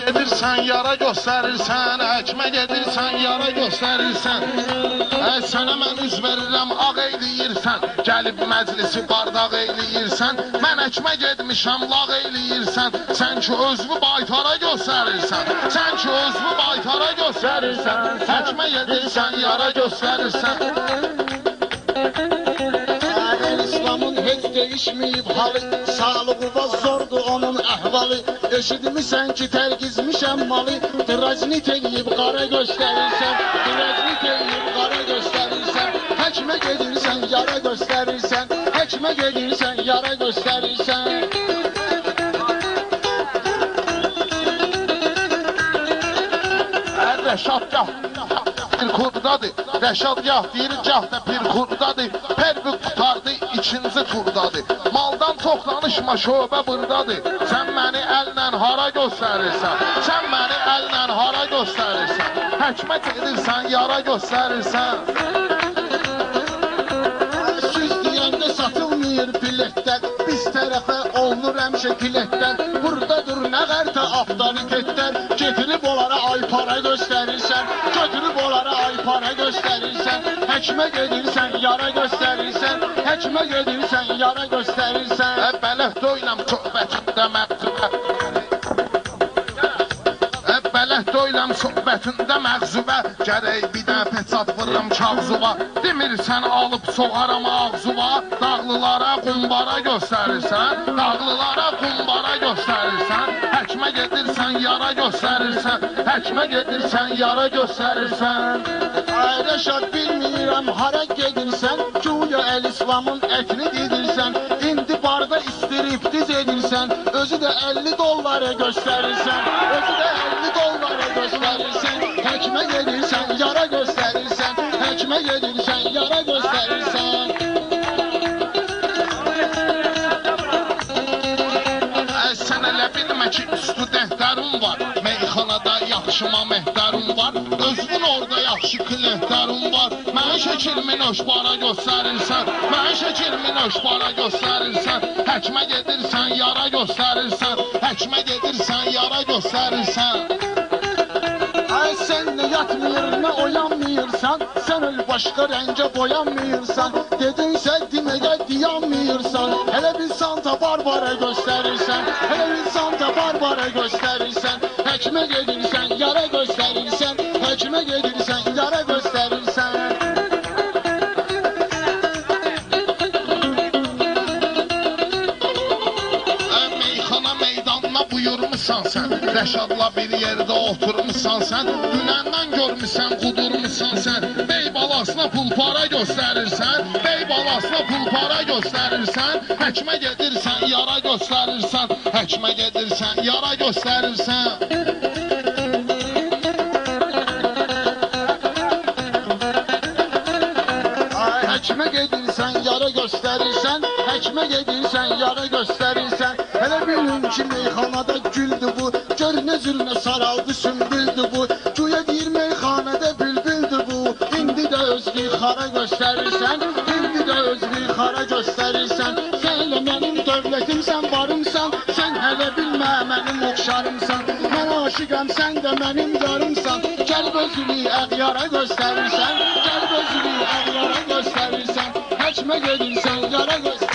gedirsən, yara göstərirsən, həkmə gedirsən, yara göstərirsən. Sənə mən üz verirəm, ağ eyləyirsən, gəlib məclisi bardaq eyləyirsən. Mən həkmə gedmişəm, lağ eyləyirsən, sən ki özünü baytara göstərirsən. Sən ki özünü baytara göstərirsən, həkmə gedirsən, yara göstərirsən. İslamın heç değişmeyip halı, sağlığı var zordu onun əhvalı. Eşitmişsən ki tərgizmişəm malı, tıraznit eləyib qara göstərirsən, tıraznit eləyib qara göstərirsən. Həkmə gedirsən, yara göstərirsən, həkmə gedirsən, yara göstərirsən. Rəşadgah bir kurdadır, Rəşadgah deyir, gah da bir kurdadır. Pervi qutardı, ikinci turdadır. Maldan toxlanışma, şöbə buradadır. Sən məni əllə hara göstərirsən, sən məni əllə hara göstərirsən. Həkmə gedirsən, yara göstərirsən. Süz deyəndə satılmıyor biletlər, biz tərəfə olunur həmişə biletlər. Buradadır nə qərtə avtoritetlər, getirib onlara ay para göstərirsən, götürüb onlara ay para göstərirsən. Həkmə gedirsən, yara göstərirsən, həkmə gedirsən, yara göstərirsən. Bələt doylam söhbətində məqzubə, bələt doylam söhbətində məqzubə. Gərək bir də peçat vururam kağzuva, demirsən alıb soğaram ağzuva. Dağlılara qumbara göstərirsən, dağlılara qumbara göstərirsən. Həkmə gedirsən, yara göstərirsən, həkmə gedirsən, yara göstərirsən. Ay Rəşad, bilmirəm hara gedirsən, güya el-İslamın ətini didirsən. İndi barda istiriptiz edirsən, özü də 50 dollara göstərirsən, özü də 50 dollara göstərirsən. Həkmə gedirsən, yara göstərirsən, həkmə gedirsən, yara göstərirsən. Sən elə bilmə ki, üstü dəhtərin var, meyxanada yaxşıma mehtarın var, özün orada yaxşı klehtarın var. Mən şəkilmin öşbara göstərirsən, mən şəkilmin öşbara göstərirsən. Həkmə gedirsən, yara göstərirsən, həkmə gedirsən, yara göstərirsən. Ay sen ne yatmıyor ne oyanmıyorsan, sen öl başka renge boyanmıyorsan. Dedinse demeye diyanmıyorsan, hele bir Santa Barbara gösterirsen, hele bir Santa Barbara gösterirsen. Həkmə gedirsən, yara gösterirsen, həkmə gedirsən, yara gösterirsen. Meyxana meydanına buyurmuşsan sen, Rəşadla bir yerdə oturmuşsan sen. Dünəndən görmüşsən, qudurmuşsan sen. Bey balasına pul para göstərirsən, bey balasına pul para göstərirsən. Həkmə gedirsən, yara göstərirsən, həkmə gedirsən, yara göstərirsən. Həkmə gedirsən, yara göstərirsən, həkmə gedirsən, yara göstərirsən. Hələ bilin ki, meyxanada güldü bu, gör nə zülmə saraldı sümbüldü bu. Güya deyir meyxanada bülbüldü bu, indi də özlü xara göstərirsən, indi də özlü xara göstərirsən. Sən elə mənim dövlətimsən, varımsan, sən hələ bilmə mənim oxşarımsan. Mən aşıqam, sən də mənim yarımsan, gəlb özlü əğyara göstərirsən, gəlb özlü əğyara göstərirsən. Həkmə gedirsən, yara göstərirsən.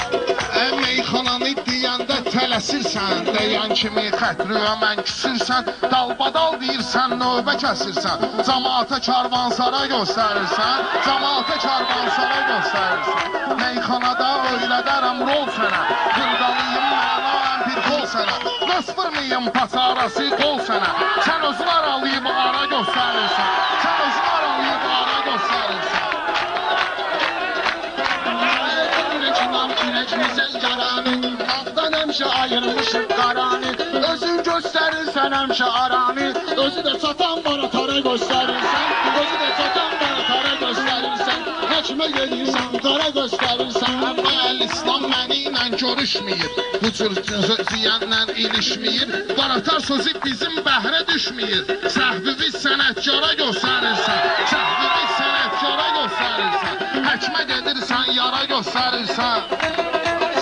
Meyxananı deyəndə tələsirsən, deyən kimi xətrüyə mən küsürsən. Dalbadal deyirsən, növbə kəsirsən, cəmaata karvansara göstərirsən, cəmaata karvansara göstərirsən. Meyxanada öyrədərəm rol sənə, xırdalıyım mənayəm bir qol sənə. Qısfırmayım paçarası qol sənə, sən özün aralayıb ara göstərirsən, sən özün aralayıb ara göstərirsən. Ürəkmizən yaranı, ağdan həmişə ayırmışıq qaranı. Özün göstərirsən həmişə aranı, özü də satan bana tara göstərirsən, özü də satan bana tara göstərirsən. Həkmə gedirsən, qara göstərirsən. Amma el-İslam məni ilə görüşməyir, bu cür ziyənlə ilişməyir. Qaratar sözü bizim bəhrə düşməyir. Səhvivi sənətkara göstərirsən, səhvivi sənətkara göstərirsən. Həkmə gedirsən, yara göstərirsən.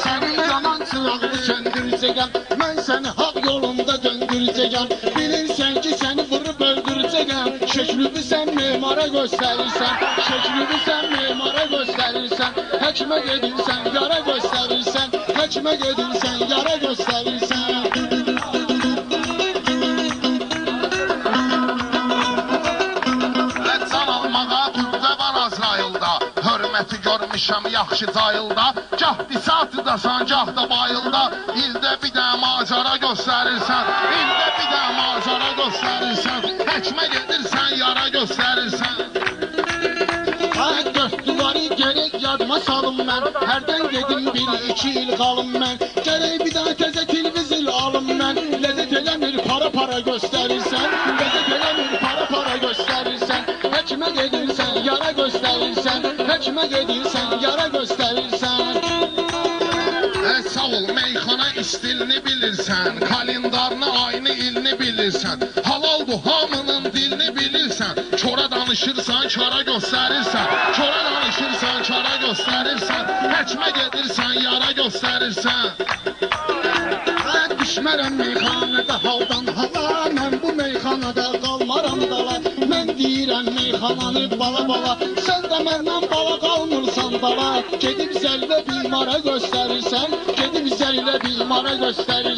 Sənin yanan çılağını söndürəcəyəm, mən səni haq yolunda döndürəcəyəm. göstərirsən. Bilirsən ki, səni vurub öldürəcəkəm. Şəklünü sən memara göstərirsən. Şəklünü sən memara göstərirsən. Həkimə gedirsən, yara göstərirsən. Həkimə gedirsən, yara göstərirsən. Hörməti görmüşəm yaxşı cayılda. Gah bisatıdasan, gah da bayılda. İldə bir də macara göstərirsən. İldə bir də macara göstərirsən. Həkmə gedirsən, yara göstərirsən. Ay dörd duvarı gerek yadıma salım mən. Hərdən gedim 1-2 il qalım mən. Gerek bir daha təzə televizor alım mən. Ləzzət eləmir para göstərirsən. Ləzzət eləmir para göstərirsən. Həkimə gedirsən, yara göstərirsən. Həkimə gedirsən, yara göstərirsən. Sağ ol, meyxana istilini bilirsən. Kalendarını, ayını, ilini bilirsən. Halaldır, hamının dilini bilirsən. Çora danışırsan, çara göstərirsən. Çora danışırsan, çara göstərirsən. Həkimə gedirsən, yara göstərirsən. Düşmərəm meyxanada haldan hala. Mən bu meyxanada qalmaram dala. Mən deyirəm meyxananı bala. Sən də məndən bala qalmırsan dala. Gedib zəllə bimara göstərirsən. Gedib zəllə bimara göstərirsən.